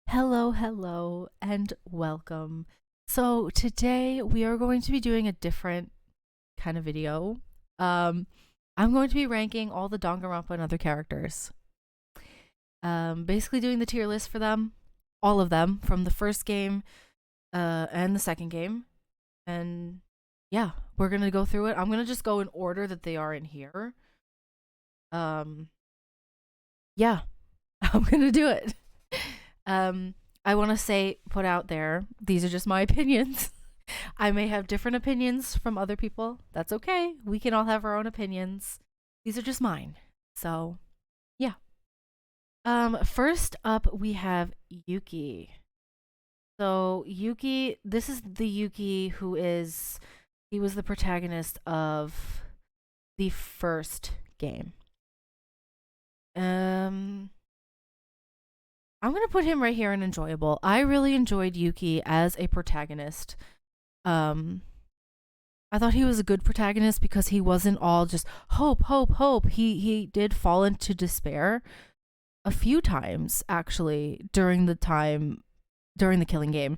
Hello, hello, and welcome. So today we are going to be doing a different kind of video. Um, I'm going to be ranking all the Danganronpa and other characters. Basically doing the tier list for them, all of them from the first game, and the second game. And yeah, we're gonna go through it. I'm gonna just go in order that they are in here. Um, yeah, I'm gonna do it. Um, I want to put out there, these are just my opinions. I may have different opinions from other people. That's okay. We can all have our own opinions. These are just mine. So, yeah. First up we have Yuki. So, Yuki, this is the Yuki he was the protagonist of the first game. Um I'm gonna put him right here in enjoyable. I really enjoyed Yuki as a protagonist. Um, I thought he was a good protagonist because he wasn't all just hope, hope, hope. He did fall into despair a few times actually during the killing game,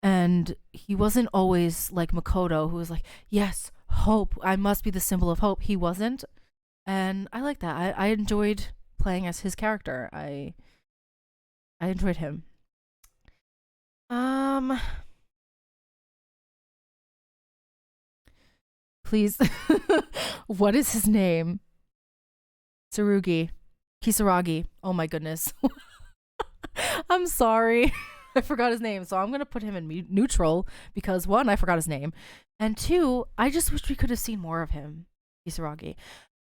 and he wasn't always like Makoto, who was like, yes, hope. I must be the symbol of hope. He wasn't, and I like that. I enjoyed playing as his character. I enjoyed him. Um, please, what is his name? Tsurugi. Kisaragi. Oh my goodness. I'm sorry. I forgot his name, so I'm gonna put him in neutral because one, I forgot his name, and two, I just wish we could have seen more of him, Kisaragi.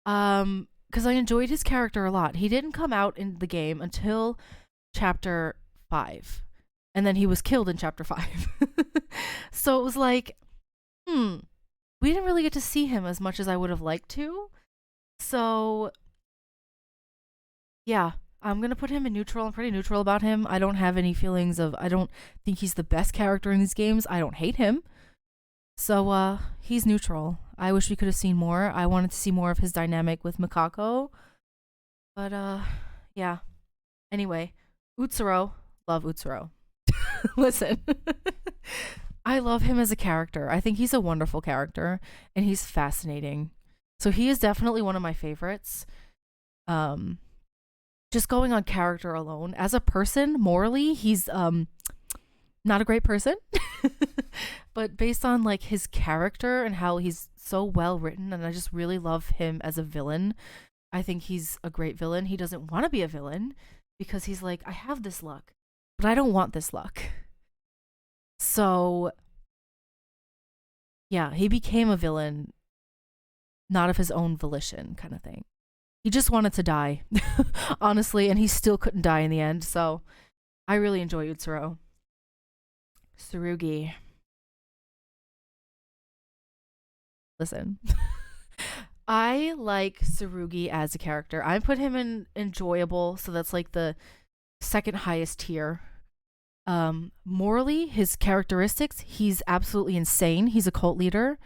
Because I enjoyed his character a lot. He didn't come out in the game until chapter 5, and then he was killed in chapter 5. So it was like, we didn't really get to see him as much as I would have liked to. So yeah, I'm gonna put him in neutral. I'm pretty neutral about him. I don't have any feelings of, I don't think he's the best character in these games. I don't hate him. So he's neutral. I wish we could have seen more. I wanted to see more of his dynamic with Mikako. But yeah. Anyway, Utsuro. Love Utsuro. Listen. I love him as a character. I think he's a wonderful character and he's fascinating. So he is definitely one of my favorites. Um just going on character alone. As a person, morally, he's not a great person. But based on like his character and how he's so well written, and I just really love him as a villain. I think he's a great villain. He doesn't want to be a villain because he's like, I have this luck, but I don't want this luck. So yeah, he became a villain not of his own volition, kind of thing. He just wanted to die, honestly, and he still couldn't die in the end. So I really enjoy Utsuro. Tsurugi. Listen. I like Tsurugi as a character. I put him in enjoyable, so that's like the second highest tier. Morally, his characteristics, he's absolutely insane. He's a cult leader,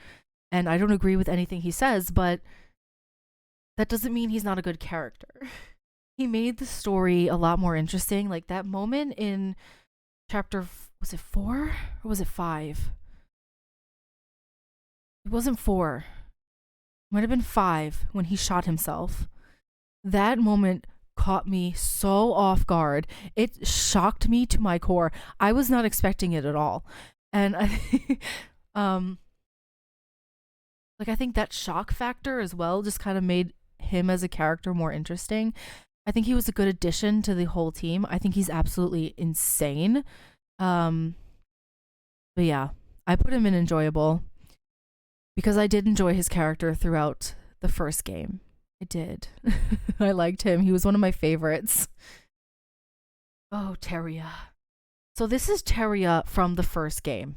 and I don't agree with anything he says, but that doesn't mean he's not a good character. He made the story a lot more interesting. Like that moment in chapter, was it 4 or was it 5? It wasn't 4. It might have been 5 when he shot himself. That moment caught me so off guard. It shocked me to my core. I was not expecting it at all. And um I think that shock factor as well just kind of made him as a character more interesting. I think he was a good addition to the whole team. I think he's absolutely insane. Um but yeah, I put him in enjoyable because I did enjoy his character throughout the first game. I did. I liked him. He was one of my favorites. Oh, Teria. So this is Teria from the first game.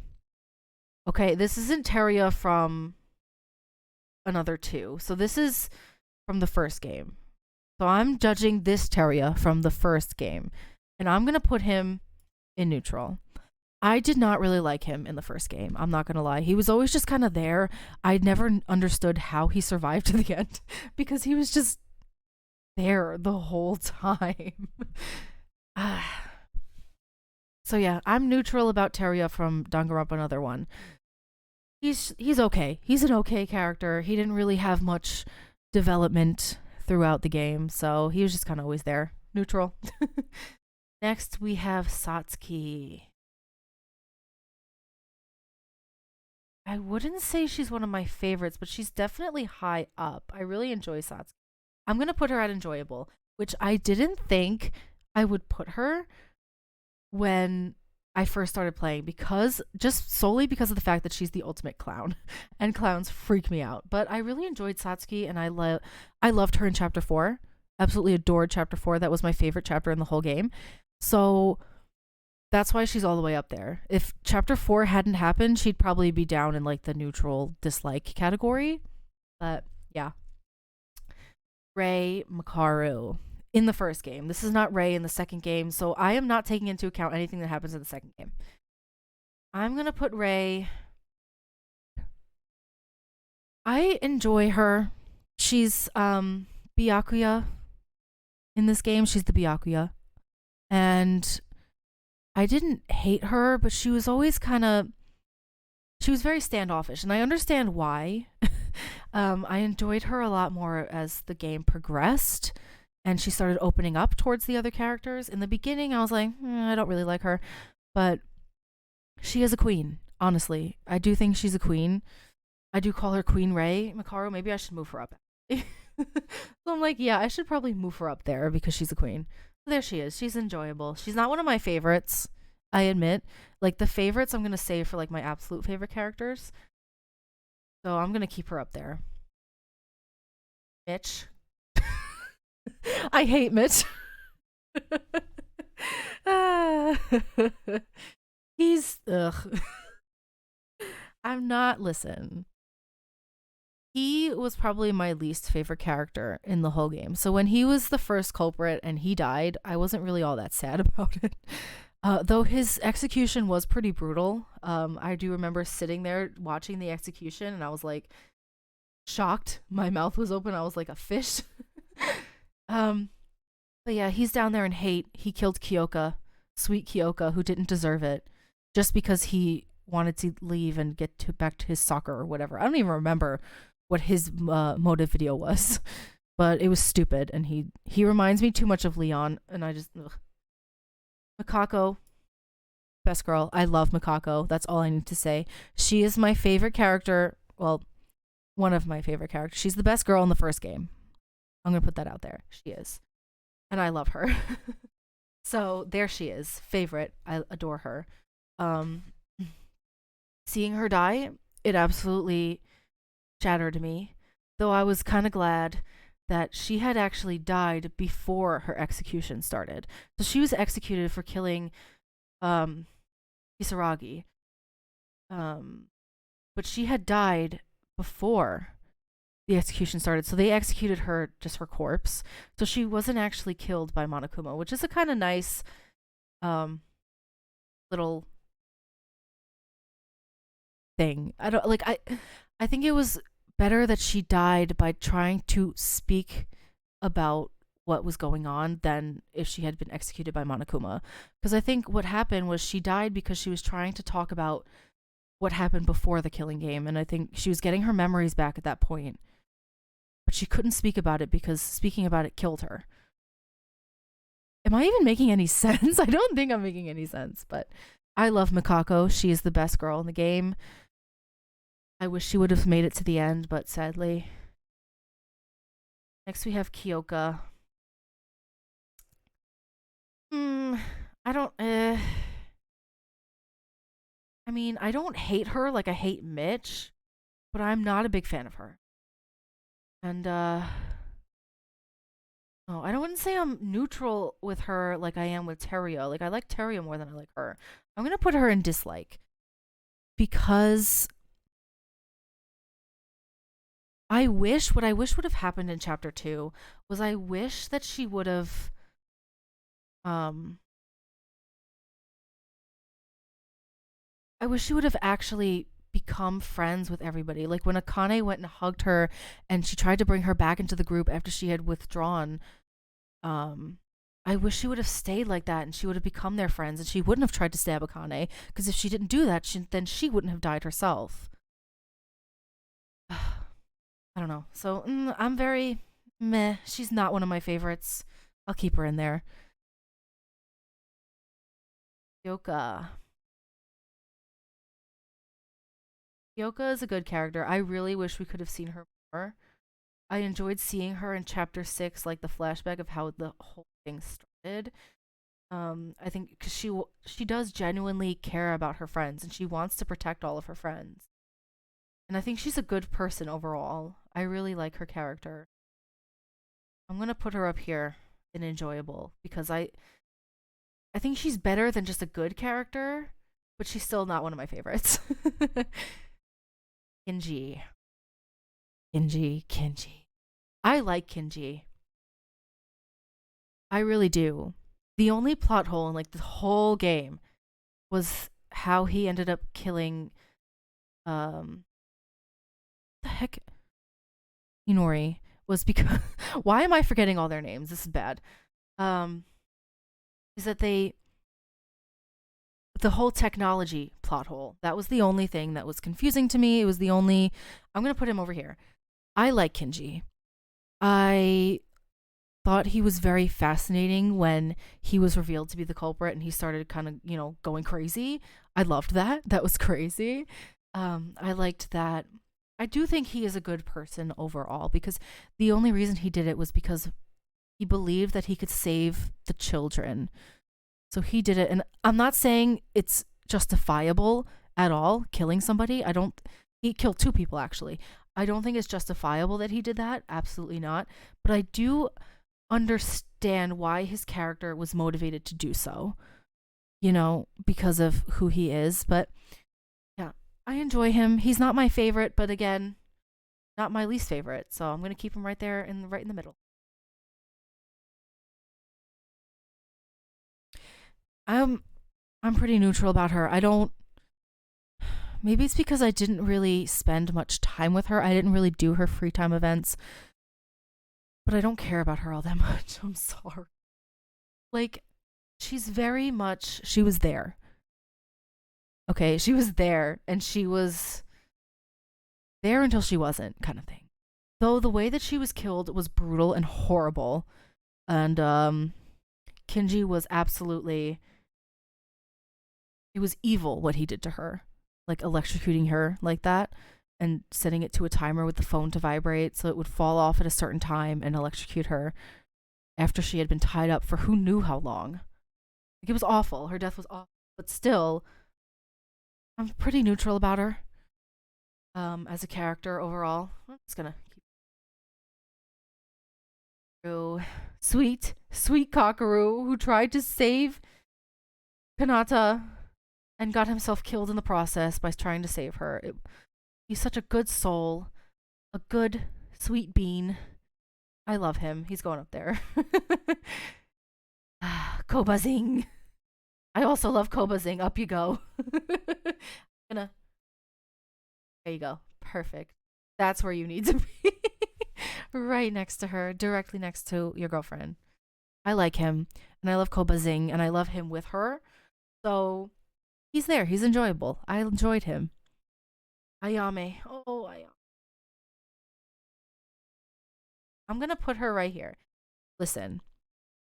Okay, this isn't Teria from Another 2. So this is from the first game. So I'm judging this Teria from the first game. And I'm going to put him in neutral. I did not really like him in the first game. I'm not going to lie. He was always just kind of there. I never understood how he survived to the end because he was just there the whole time. So yeah, I'm neutral about Teria from Danganronpa Another one. He's okay. He's an okay character. He didn't really have much development throughout the game, so he was just kind of always there. Neutral. Next, we have Satsuki. I wouldn't say she's one of my favorites, but she's definitely high up. I really enjoy Satsuki. I'm going to put her at enjoyable, which I didn't think I would put her when I first started playing, because just solely because of the fact that she's the ultimate clown and clowns freak me out. But I really enjoyed Satsuki, and I loved her in chapter 4. Absolutely adored chapter 4. That was my favorite chapter in the whole game. So that's why she's all the way up there. If chapter 4 hadn't happened, she'd probably be down in like the neutral dislike category. But yeah. Rei Makaru in the first game. This is not Rei in the second game, so I am not taking into account anything that happens in the second game. I'm going to put Rei. I enjoy her. She's Byakuya in this game. She's the Byakuya. And I didn't hate her, but she was always she was very standoffish, and I understand why. I enjoyed her a lot more as the game progressed and she started opening up towards the other characters. In the beginning, I was like, I don't really like her, but she is a queen, honestly. I do think she's a queen. I do call her Queen Rei Makaru. Maybe I should move her up. So I'm like, yeah, I should probably move her up there because she's a queen. There she is. She's enjoyable. She's not one of my favorites, I admit. Like, the favorites I'm going to save for, like, my absolute favorite characters. So I'm going to keep her up there. Mitch. I hate Mitch. He's... Ugh. Listen. He was probably my least favorite character in the whole game. So when he was the first culprit and he died, I wasn't really all that sad about it. Though his execution was pretty brutal. I do remember sitting there watching the execution and I was like shocked. My mouth was open. I was like a fish. But yeah, he's down there in hate. He killed Kyoka, sweet Kyoka, who didn't deserve it, just because he wanted to leave and get back to his soccer or whatever. I don't even remember what his motive video was, but it was stupid. And he reminds me too much of Leon, and I just ugh. Mikako, best girl. I love Mikako. That's all I need to say. She is my favorite character. Well, one of my favorite characters. She's the best girl in the first game. I'm gonna put that out there. She is, and I love her. So there she is, favorite. I adore her. Seeing her die, it absolutely shattered me. Though I was kind of glad that she had actually died before her execution started. So she was executed for killing Kisaragi. But she had died before the execution started. So they executed her, just her corpse. So she wasn't actually killed by Monokuma, which is a kind of nice little thing. I think it was better that she died by trying to speak about what was going on than if she had been executed by Monokuma. Because I think what happened was she died because she was trying to talk about what happened before the killing game, and I think she was getting her memories back at that point. But she couldn't speak about it because speaking about it killed her. Am I even making any sense? I don't think I'm making any sense, but I love Mikako. She is the best girl in the game. I wish she would have made it to the end, but sadly. Next we have Kyoka. I don't I mean, I don't hate her like I hate Mitch, but I'm not a big fan of her. And oh, I wouldn't say I'm neutral with her like I am with Terio. Like, I like Terio more than I like her. I'm gonna put her in dislike because what I wish would have happened in chapter 2 was I wish that she would have I wish she would have actually become friends with everybody. Like when Akane went and hugged her and she tried to bring her back into the group after she had withdrawn I wish she would have stayed like that and she would have become their friends and she wouldn't have tried to stab Akane because if she didn't do that, then she wouldn't have died herself. I don't know. So I'm very meh. She's not one of my favorites. I'll keep her in there. Yoka. Yoka is a good character. I really wish we could have seen her more. I enjoyed seeing her in chapter 6, like the flashback of how the whole thing started. I think because she does genuinely care about her friends and she wants to protect all of her friends. And I think she's a good person overall. I really like her character. I'm gonna put her up here in enjoyable because I think she's better than just a good character, but she's still not one of my favorites. Kinji. Kinji. I like Kinji. I really do. The only plot hole in like the whole game was how he ended up killing the heck Inori was because why am I forgetting all their names? This is bad. Um is that the whole technology plot hole. That was the only thing that was confusing to me. It was the only I'm going to put him over here. I like Kinji. I thought he was very fascinating when he was revealed to be the culprit and he started kind of, going crazy. I loved that. That was crazy. I liked that. I do think he is a good person overall because the only reason he did it was because he believed that he could save the children. So he did it. And I'm not saying it's justifiable at all, killing somebody. He killed 2 people actually. I don't think it's justifiable that he did that. Absolutely not. But I do understand why his character was motivated to do so, because of who he is. But yeah, I enjoy him. He's not my favorite, but again, not my least favorite. So I'm going to keep him right there right in the middle. I'm pretty neutral about her. I don't maybe it's because I didn't really spend much time with her. I didn't really do her free time events. But I don't care about her all that much. I'm sorry. Like she was there. Okay, she was there and she was there until she wasn't, kind of thing. Though the way that she was killed was brutal and horrible. And Kinji was absolutely it was evil what he did to her. Like electrocuting her like that and setting it to a timer with the phone to vibrate so it would fall off at a certain time and electrocute her after she had been tied up for who knew how long. Like it was awful. Her death was awful. But still, I'm pretty neutral about her. As a character overall. I'm just gonna keep through. Sweet Kakaru who tried to save Kanata and got himself killed in the process by trying to save her. He's such a good soul, a good sweet bean. I love him. He's going up there. Kobazing. I also love Kobazing. Up you go. There you go. Perfect. That's where you need to be. Right next to her, directly next to your girlfriend. I like him, and I love Kobazing, and I love him with her. So he's there. He's enjoyable. I enjoyed him. Ayame. Oh, Ayame. I'm going to put her right here. Listen,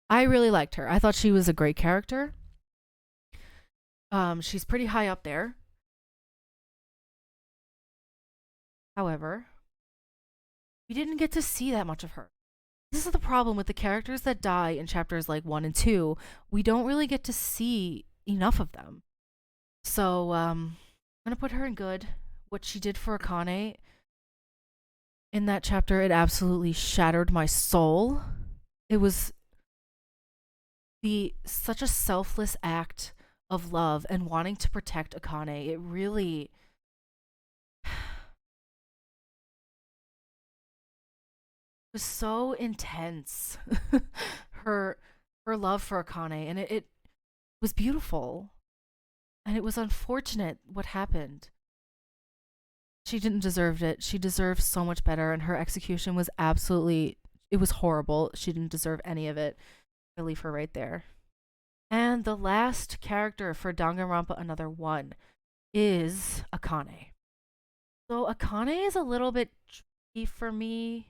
I really liked her. I thought she was a great character. She's pretty high up there. However, we didn't get to see that much of her. This is the problem with the characters that die in chapters like 1 and 2. We don't really get to see enough of them. So, I'm going to put her in good. What she did for Akane in that chapter, it absolutely shattered my soul. It was such a selfless act of love and wanting to protect Akane. It really was so intense. her love for Akane, and it was beautiful. And it was unfortunate what happened. She didn't deserve it. She deserved so much better, and her execution was it was horrible. She didn't deserve any of it. I'll leave her right there. And the last character for Danganronpa Another 1 is Akane. So Akane is a little bit tricky for me.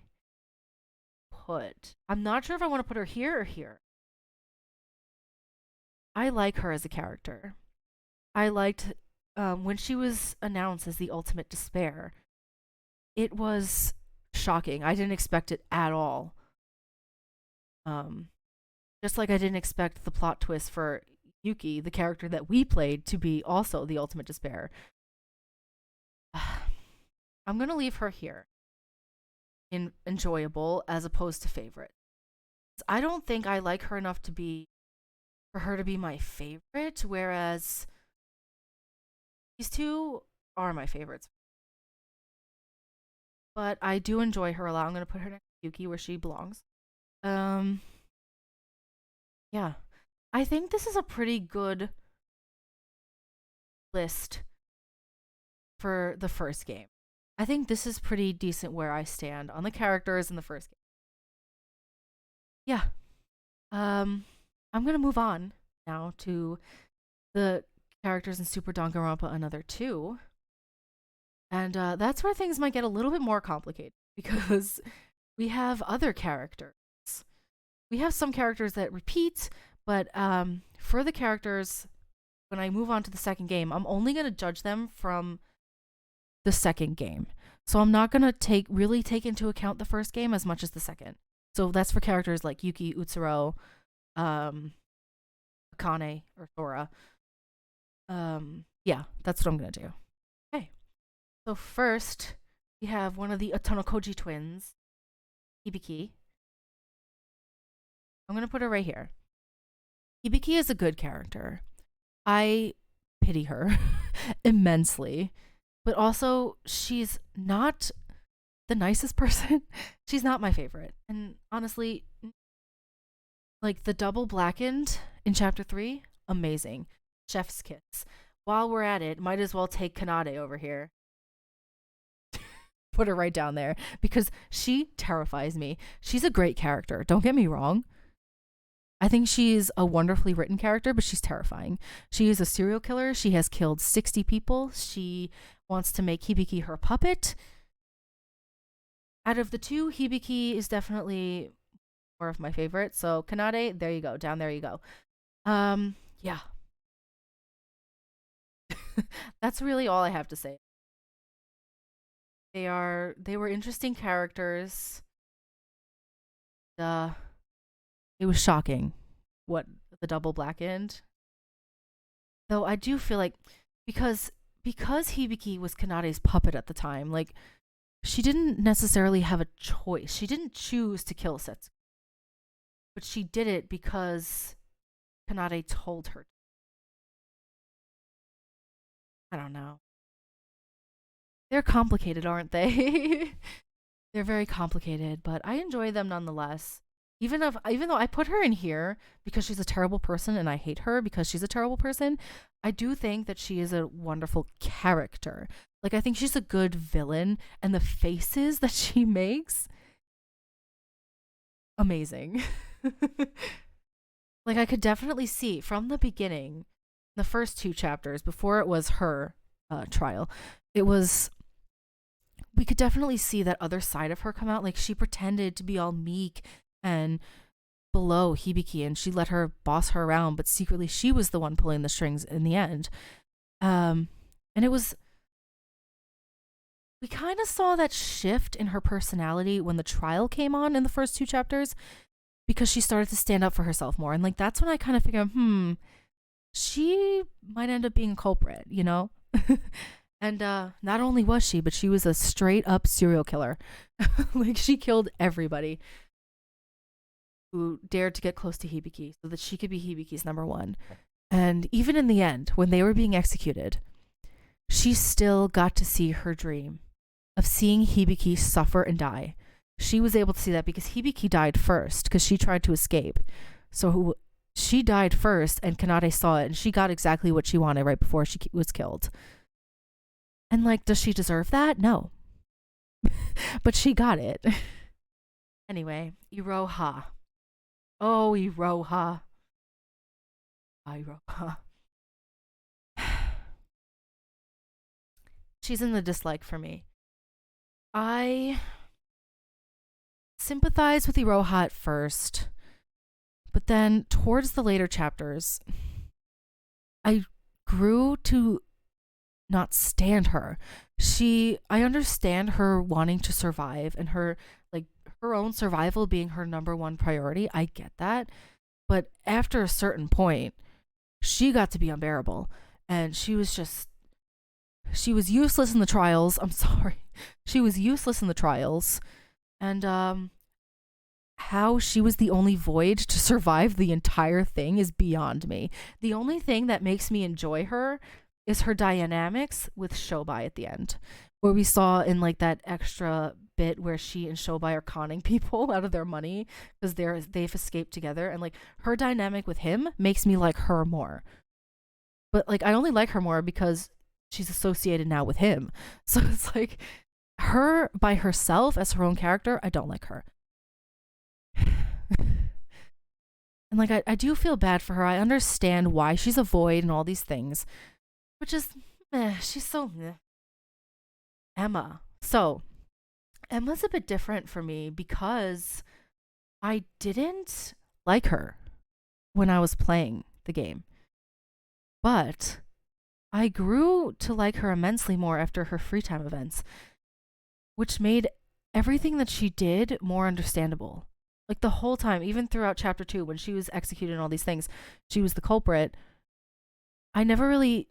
I'm not sure if I want to put her here or here. I like her as a character. I liked when she was announced as the ultimate despair. It was shocking. I didn't expect it at all. Just like I didn't expect the plot twist for Yuki, the character that we played, to be also the ultimate despair. I'm gonna leave her here in enjoyable as opposed to favorite. I don't think I like her enough for her to be my favorite, whereas these two are my favorites. But I do enjoy her a lot. I'm gonna put her next to Yuki where she belongs. Yeah. I think this is a pretty good list for the first game. I think this is pretty decent where I stand on the characters in the first game. Yeah. I'm gonna move on now to the characters in Super Danganronpa Another 2. And that's where things might get a little bit more complicated because we have other characters. We have some characters that repeat, but for the characters, when I move on to the second game, I'm only going to judge them from the second game. So I'm not going to really take into account the first game as much as the second. So that's for characters like Yuki, Utsuro, Akane, or Sora. Yeah, that's what I'm going to do. Okay. So first, we have one of the Otonokoji twins, Hibiki. I'm going to put her right here. Hibiki is a good character. I pity her immensely. But also, she's not the nicest person. She's not my favorite. And honestly, like the double blackened in chapter 3, amazing. Chef's kiss. While we're at it, might as well take Kanade over here. Put her right down there because she terrifies me. She's a great character. Don't get me wrong. I think she's a wonderfully written character, but she's terrifying. She is a serial killer. She has killed 60 people. She wants to make Hibiki her puppet. Out of the two, Hibiki is definitely more of my favorite. So Kanade, there you go. Down there you go. Yeah. That's really all I have to say. They were interesting characters. It was shocking what the double blackened. Though I do feel like because Hibiki was Kanade's puppet at the time, like she didn't necessarily have a choice. She didn't choose to kill Setsuko. But she did it because Kanade told her. I don't know. They're complicated, aren't they? They're very complicated, but I enjoy them nonetheless. Even though I put her in here because she's a terrible person and I hate her because she's a terrible person, I do think that she is a wonderful character. Like I think she's a good villain and the faces that she makes, amazing. Like I could definitely see from the beginning, the first 2 chapters before it was her trial, we could definitely see that other side of her come out. Like she pretended to be all meek and below Hibiki and she let her boss her around, but secretly she was the one pulling the strings in the end. And we kind of saw that shift in her personality when the trial came on in the first 2 chapters because she started to stand up for herself more. And like that's when I kind of figured, she might end up being a culprit, you know? And not only was she, but she was a straight up serial killer. Like she killed everybody who dared to get close to Hibiki so that she could be Hibiki's number 1. And even in the end, when they were being executed, she still got to see her dream of seeing Hibiki suffer and die. She was able to see that because Hibiki died first because she tried to escape. So she died first and Kanade saw it and she got exactly what she wanted right before she was killed. And like, does she deserve that? No. But she got it. Anyway, Iroha. Oh, Iroha. Iroha. She's in the dislike for me. I sympathize with Iroha at first, but then towards the later chapters, I grew to not stand her. I understand her wanting to survive and her, like, her own survival being her number one priority. I get that. But after a certain point, she got to be unbearable. And she was useless in the trials. I'm sorry. She was useless in the trials. And how she was the only void to survive the entire thing is beyond me. The only thing that makes me enjoy her is her dynamics with Shobai at the end, where we saw in like that extra bit where she and Shobai are conning people out of their money because they've escaped together, and like her dynamic with him makes me like her more. But like I only like her more because she's associated now with him. So it's like her by herself as her own character, I don't like her. And like I do feel bad for her. I understand why she's a void and all these things, which is meh, she's so meh. Emma. So Emma's a bit different for me because I didn't like her when I was playing the game, but I grew to like her immensely more after her free time events, which made everything that she did more understandable. Like the whole time, even throughout chapter 2, when she was executed and all these things, she was the culprit. I never really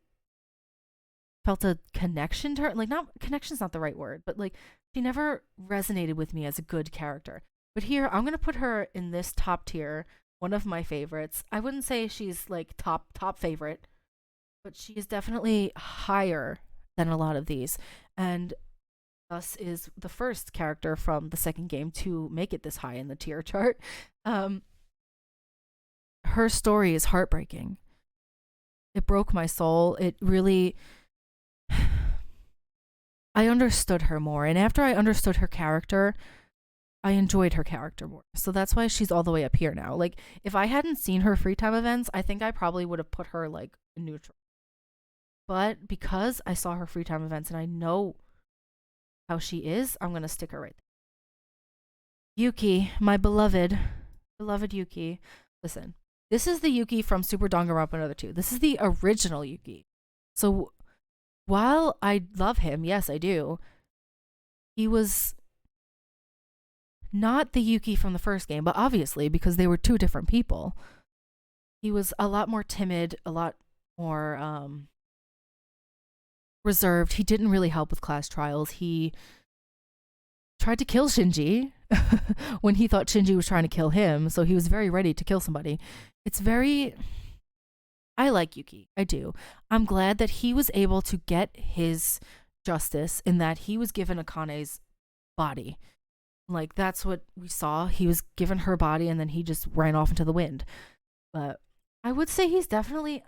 felt a connection to her. Like, not connection's not the right word, but like she never resonated with me as a good character. But here, I'm gonna put her in this top tier, one of my favorites. I wouldn't say she's like top favorite, but she is definitely higher than a lot of these, and thus is the first character from the second game to make it this high in the tier chart. Um, her story is heartbreaking. It broke my soul. It really I understood her more. And after I understood her character, I enjoyed her character more. So that's why she's all the way up here now. Like, if I hadn't seen her free time events, I think I probably would have put her like neutral. But because I saw her free time events and I know how she is, I'm going to stick her right there. Yuki, my beloved Yuki. Listen, this is the Yuki from Super Danganronpa Another 2. This is the original Yuki. So while I love him, yes, I do, he was not the Yuki from the first game, but obviously, because they were two different people, he was a lot more timid, a lot more reserved. He didn't really help with class trials. He tried to kill Shinji when he thought Shinji was trying to kill him, so he was very ready to kill somebody. It's very. I like Yuki. I do. I'm glad that he was able to get his justice in that he was given Akane's body. Like, that's what we saw. He was given her body and then he just ran off into the wind. But I would say he's definitely.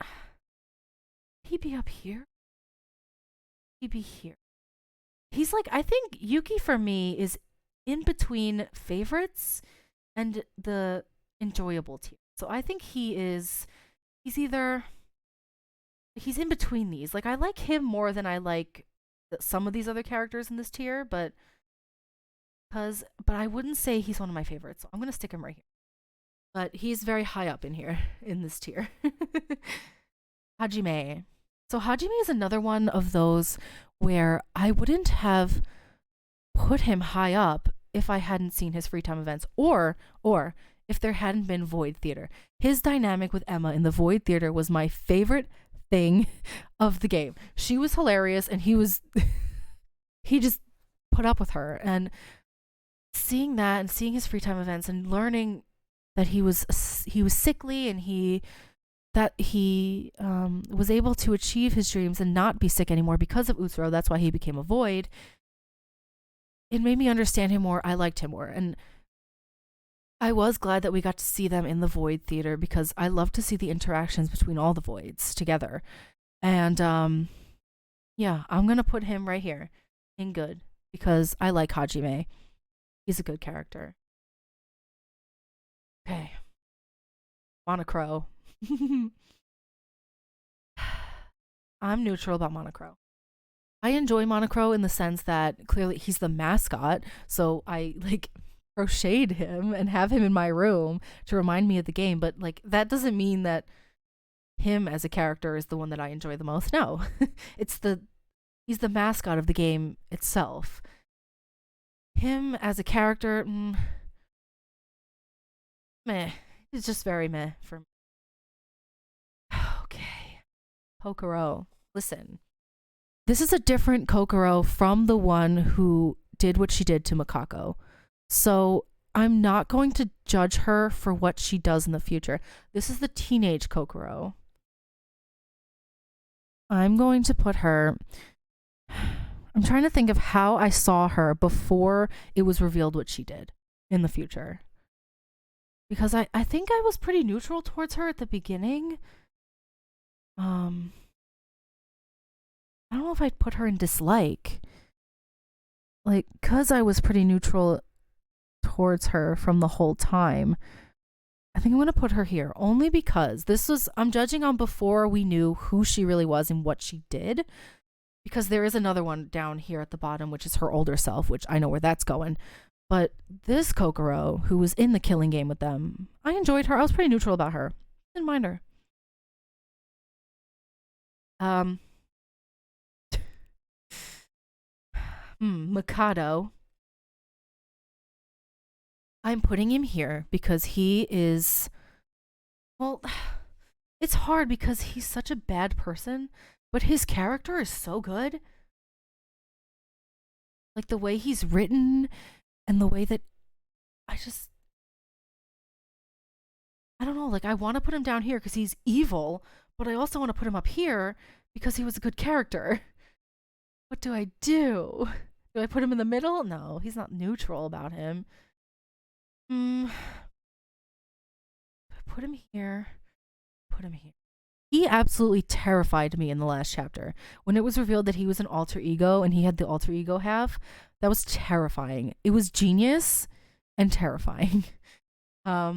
He'd be up here. He'd be here. He's like, I think Yuki for me is in between favorites and the enjoyable tier. So I think he's either he's in between these. Like, I like him more than I like some of these other characters in this tier, but I wouldn't say he's one of my favorites. So I'm gonna stick him right here. But he's very high up in here in this tier. Hajime. So Hajime is another one of those where I wouldn't have put him high up if I hadn't seen his free time events, or if there hadn't been Void Theater. His dynamic with Emma in the Void Theater was my favorite thing of the game. She was hilarious and he just put up with her, and seeing that and seeing his free time events and learning that he was sickly and he was able to achieve his dreams and not be sick anymore because of Utsuro. That's why he became a void. It made me understand him more. I liked him more. And I was glad that we got to see them in the Void Theater because I love to see the interactions between all the voids together. And yeah, I'm going to put him right here in good because I like Hajime. He's a good character. Okay. Monocro. I'm neutral about Monocro. I enjoy Monocro in the sense that clearly he's the mascot, so I like crocheted him and have him in my room to remind me of the game, but like that doesn't mean that him as a character is the one that I enjoy the most. No. it's the He's the mascot of the game itself. Him as a character, meh. It's just very meh for me. Okay. Kokoro. Listen. This is a different Kokoro from the one who did what she did to Makako. So I'm not going to judge her for what she does in the future. This is the teenage Kokoro. I'm going to put her. I'm trying to think of how I saw her before it was revealed what she did in the future. Because I think I was pretty neutral towards her at the beginning. I don't know if I'd put her in dislike. Like, because I was pretty neutral towards her from the whole time, I think I'm going to put her here. Only because I'm judging on before we knew who she really was and what she did. Because there is another one down here at the bottom, which is her older self, which I know where that's going. But this Kokoro, who was in the killing game with them, I enjoyed her. I was pretty neutral about her. Didn't mind her. Mikado. I'm putting him here because he is. Well, it's hard because he's such a bad person, but his character is so good. Like the way he's written and the way that I don't know, like I want to put him down here because he's evil, but I also want to put him up here because he was a good character. What do I do? Do I put him in the middle? No, he's not neutral about him. Put him here. Put him here. He absolutely terrified me in the last chapter. When it was revealed that he was an alter ego and he had the alter ego half, that was terrifying. It was genius and terrifying. I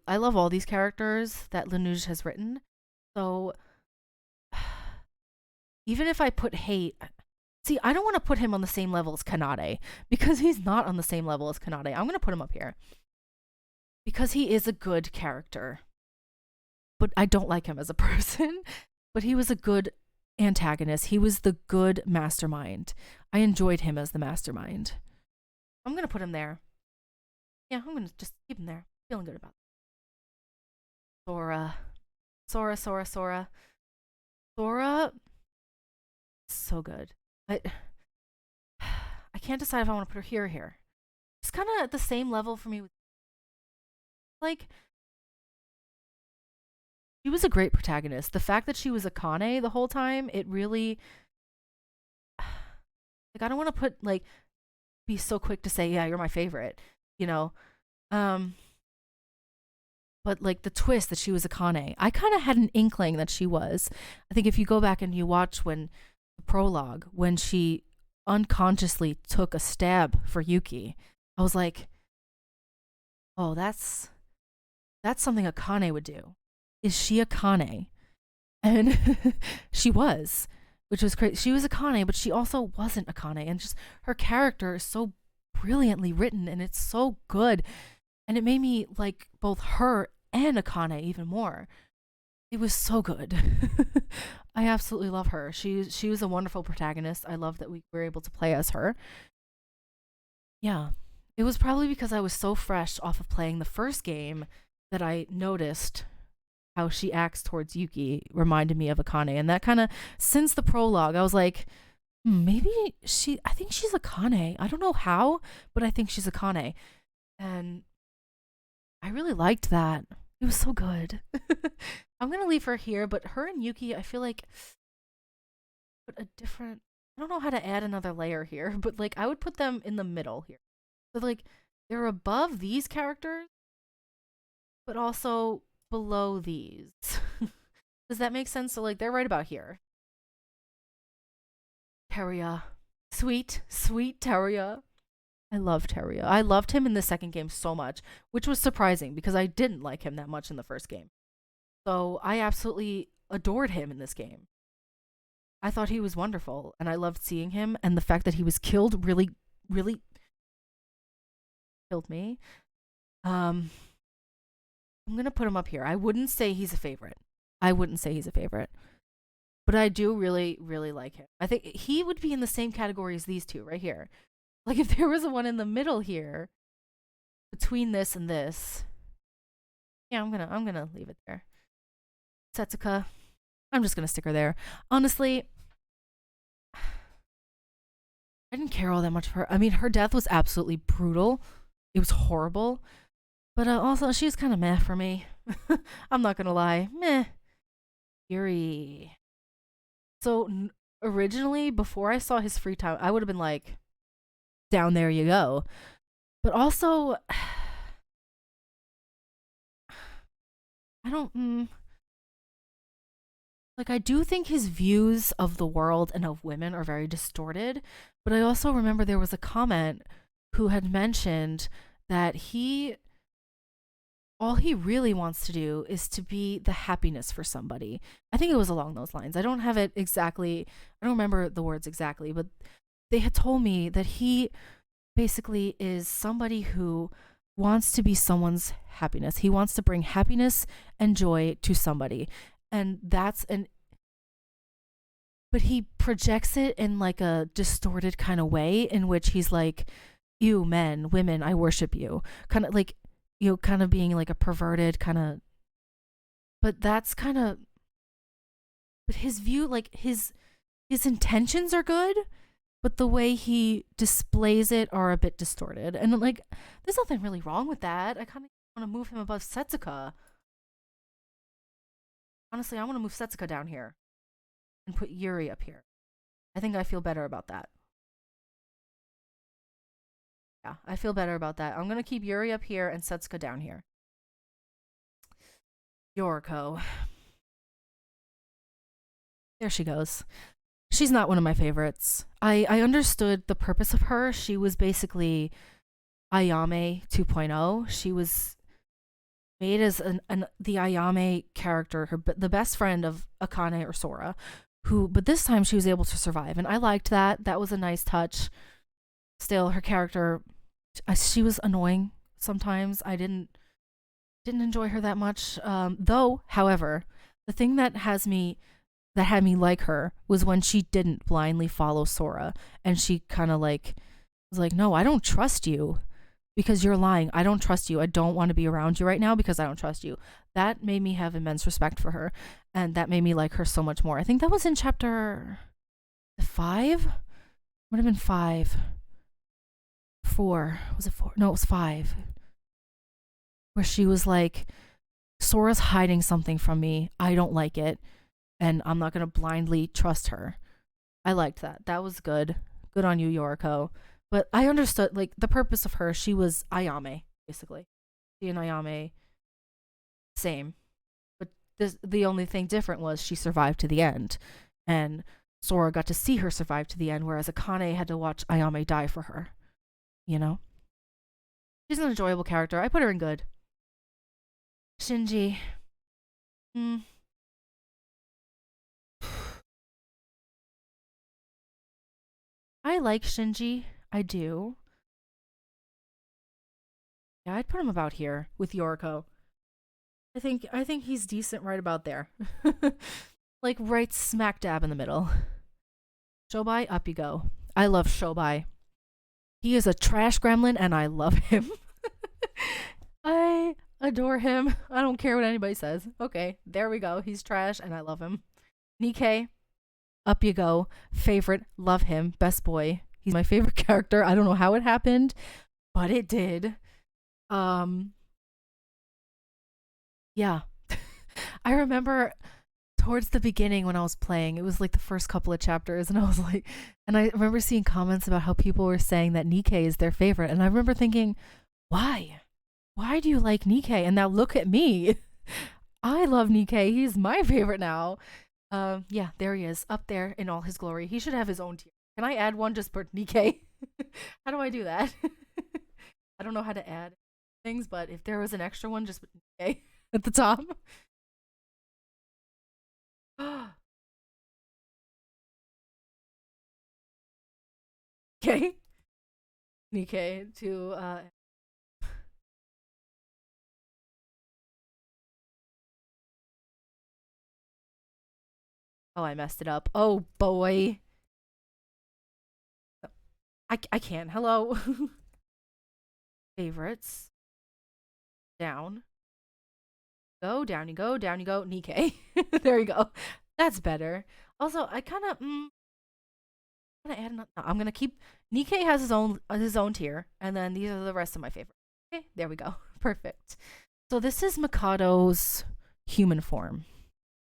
love all these characters that Lanuge has written. So even if I put hate, see, I don't want to put him on the same level as Kanade because he's not on the same level as Kanade. I'm going to put him up here because he is a good character. But I don't like him as a person. But he was a good antagonist. He was the good mastermind. I enjoyed him as the mastermind. I'm going to put him there. Yeah, I'm going to just keep him there. Feeling good about it. Sora. Sora, so good. I can't decide if I want to put her here or here. It's kind of at the same level for me. Like, she was a great protagonist. The fact that she was Akane the whole time, it really, like, I don't want to put, like, be so quick to say, yeah, you're my favorite, you know? But, like, the twist that she was Akane, I kind of had an inkling that she was. I think if you go back and you watch the prologue, when she unconsciously took a stab for Yuki, I was like, oh, that's something Akane would do. Is she Akane? And she was, which was crazy. She was Akane, but she also wasn't Akane. And just her character is so brilliantly written and it's so good. And it made me like both her and Akane even more. It was so good. I absolutely love her. She was a wonderful protagonist. I love that we were able to play as her. Yeah. It was probably because I was so fresh off of playing the first game that I noticed how she acts towards Yuki reminded me of Akane. And that kind of, since the prologue, I was like, maybe I think she's Akane. I don't know how, but I think she's Akane. And I really liked that. It was so good. I'm going to leave her here, but her and Yuki, I feel like put a different, I don't know how to add another layer here, but like I would put them in the middle here. So like they're above these characters, but also below these. Does that make sense? So like they're right about here. Teria. Sweet Teria. I love Teruya. I loved him in the second game so much, which was surprising because I didn't like him that much in the first game. So I absolutely adored him in this game. I thought he was wonderful and I loved seeing him, and the fact that he was killed really, really killed me. Um, I'm gonna put him up here. I wouldn't say he's a favorite. I wouldn't say he's a favorite. But I do really, really like him. I think he would be in the same category as these two right here. Like if there was a one in the middle here, between this and this. Yeah, I'm gonna leave it there. Setsuka. I'm just gonna stick her there. Honestly, I didn't care all that much for her. I mean, her death was absolutely brutal. It was horrible. But also, she was kind of meh for me. I'm not gonna lie. Meh. Yuri. So, originally, before I saw his free time, I would have been like, down there you go. But also, I don't. Like, I do think his views of the world and of women are very distorted. But I also remember there was a comment who had mentioned that all he really wants to do is to be the happiness for somebody. I think it was along those lines. I don't have it exactly, I don't remember the words exactly, but they had told me that he basically is somebody who wants to be someone's happiness. He wants to bring happiness and joy to somebody. And but he projects it in like a distorted kind of way in which he's like, you men, women, I worship you. Kind of like, kind of being like a perverted kind of, but that's kind of, but his view, like his intentions are good, but the way he displays it are a bit distorted. And like, there's nothing really wrong with that. I kind of want to move him above Setsuka. Honestly, I want to move Setsuka down here and put Yuri up here. I think I feel better about that. Yeah, I feel better about that. I'm gonna keep Yuri up here and Setsuka down here. Yoriko. There she goes. She's not one of my favorites. I understood the purpose of her. She was basically Ayame 2.0. She was made as the Ayame character, the best friend of Akane or Sora, but this time she was able to survive, and I liked that. That was a nice touch. Still, her character, she was annoying sometimes. I didn't enjoy her that much. Though, however, the thing that had me like her was when she didn't blindly follow Sora, and she kind of like was like, "No, I don't trust you because you're lying. I don't trust you. I don't want to be around you right now because I don't trust you." That made me have immense respect for her, and that made me like her so much more. I think that was in chapter 5. Would have been 5. 4. Was it 4? No, it was 5. Where she was like, Sora's hiding something from me. I don't like it. And I'm not going to blindly trust her. I liked that. That was good. Good on you, Yoriko. But I understood, like, the purpose of her. She was Ayame, basically. She and Ayame, same. But the only thing different was she survived to the end. And Sora got to see her survive to the end, whereas Akane had to watch Ayame die for her. You know? She's an enjoyable character. I put her in good. Shinji. I like Shinji. I do. Yeah, I'd put him about here with Yoriko. I think he's decent right about there. Like right smack dab in the middle. Shobai, up you go. I love Shobai. He is a trash gremlin and I love him. I adore him. I don't care what anybody says. Okay, there we go. He's trash and I love him. Nikkei, up you go. Favorite, love him. Best boy. He's my favorite character. I don't know how it happened, but it did. Yeah. I remember towards the beginning when I was playing, it was like the first couple of chapters, and I was like, and I remember seeing comments about how people were saying that Nikkei is their favorite, and I remember thinking, why? Why do you like Nikkei? And now look at me. I love Nikkei. He's my favorite now. Yeah, there he is, up there in all his glory. He should have his own tier. Can I add one just for Nikkei? How do I do that? I don't know how to add things, but if there was an extra one, just okay at the top. Okay. Nikkei to oh, I messed it up. Oh boy. I can't. Hello. Favorites. Down. Go, down you go, down you go. Nikkei. There you go. That's better. Also, I kind of I'm gonna add another. No, I'm gonna keep. Nikkei has his own tier, and then these are the rest of my favorites. Okay, there we go. Perfect. So this is Mikado's human form.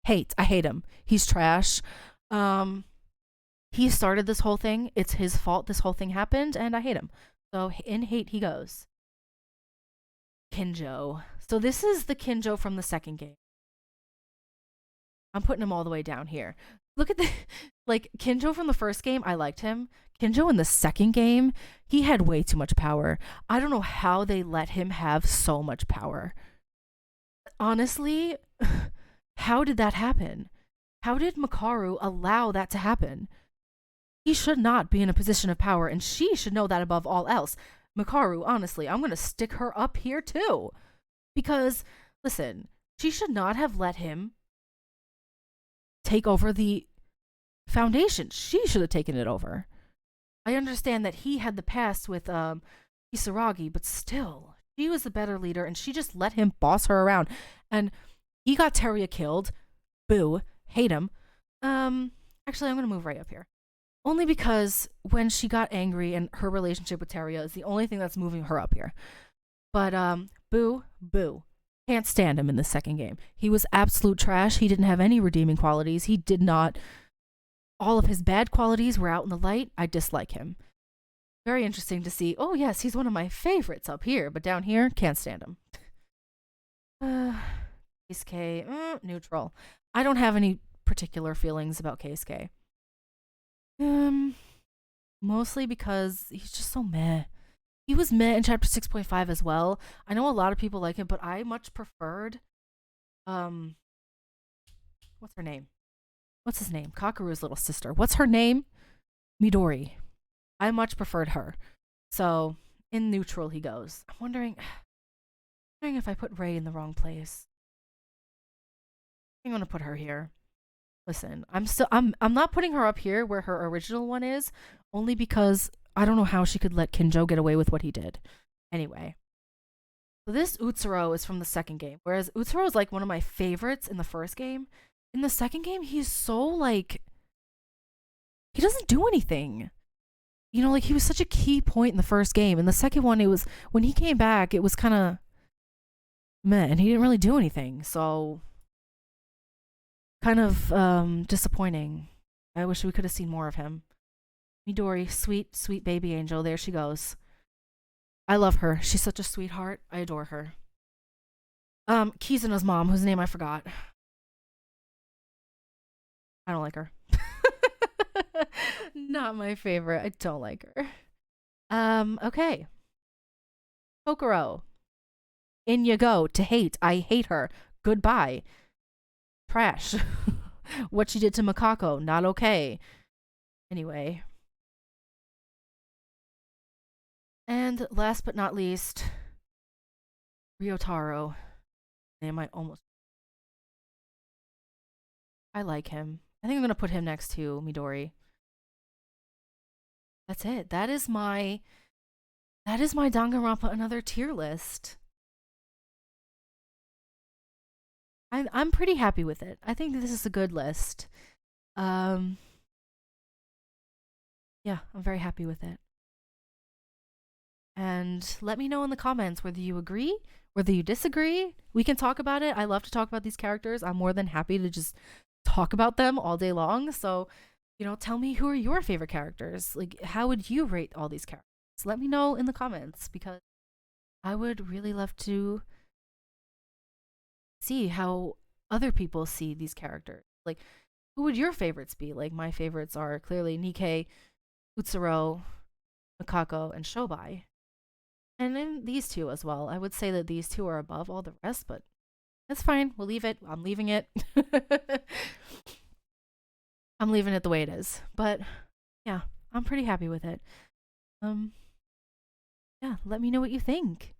I hate him. He's trash. Um, he started this whole thing. It's his fault this whole thing happened, and I hate him. So in hate he goes. Kinjo. So this is the Kinjo from the second game. I'm putting him all the way down here. Look at the like Kinjo from the first game, I liked him. Kinjo in the second game, he had way too much power. I don't know how they let him have so much power. Honestly, how did that happen? How did Makaru allow that to happen? He should not be in a position of power, and she should know that above all else. Makaru, honestly, I'm going to stick her up here too. Because, listen, she should not have let him take over the foundation. She should have taken it over. I understand that he had the past with Kisaragi, but still, she was the better leader, and she just let him boss her around. And he got Teria killed. Boo. Hate him. Actually, I'm going to move right up here. Only because when she got angry and her relationship with Teria is the only thing that's moving her up here. But, boo. Can't stand him in the second game. He was absolute trash. He didn't have any redeeming qualities. He did not. All of his bad qualities were out in the light. I dislike him. Very interesting to see. Oh, yes, he's one of my favorites up here, but down here, can't stand him. Keisuke, neutral. I don't have any particular feelings about Keisuke. Mostly because he's just so meh. He was meh in chapter 6.5 as well. I know a lot of people like him, but I much preferred what's her name? What's his name? Kakeru's little sister. What's her name? Midori. I much preferred her. So in neutral he goes. I'm wondering if I put Rei in the wrong place. I'm gonna put her here. Listen, I'm not putting her up here where her original one is, only because I don't know how she could let Kinjo get away with what he did. Anyway. So this Utsuro is from the second game, whereas Utsuro is like one of my favorites in the first game. In the second game, he's so like he doesn't do anything. You know, like he was such a key point in the first game. In the second one, it was when he came back, it was kind of meh, and he didn't really do anything. So kind of disappointing. I wish we could have seen more of him. Midori, sweet baby angel. There she goes. I love her. She's such a sweetheart. I adore her. Kizuna's mom, whose name I forgot. I don't like her. Not my favorite. I don't like her. Okay. Kokoro. In you go. To hate. I hate her. Goodbye. Trash. What she did to Makako. Not okay. Anyway. And last but not least, Ryotaro. Name I almost. I like him. I think I'm gonna put him next to Midori. That's it. That is my Danganronpa Another tier list. I'm pretty happy with it. I think this is a good list. Um yeah, I'm very happy with it. And let me know in the comments whether you agree, whether you disagree. We can talk about it. I love to talk about these characters. I'm more than happy to just talk about them all day long. So, tell me, who are your favorite characters? Like, how would you rate all these characters? Let me know in the comments, because I would really love to see how other people see these characters. Like, who would your favorites be? Like, my favorites are clearly Nikkei, Utsuro, Mikako, and Shobai. And then these two as well. I would say that these two are above all the rest, but that's fine. We'll leave it. I'm leaving it. I'm leaving it the way it is. But yeah, I'm pretty happy with it. Yeah, let me know what you think.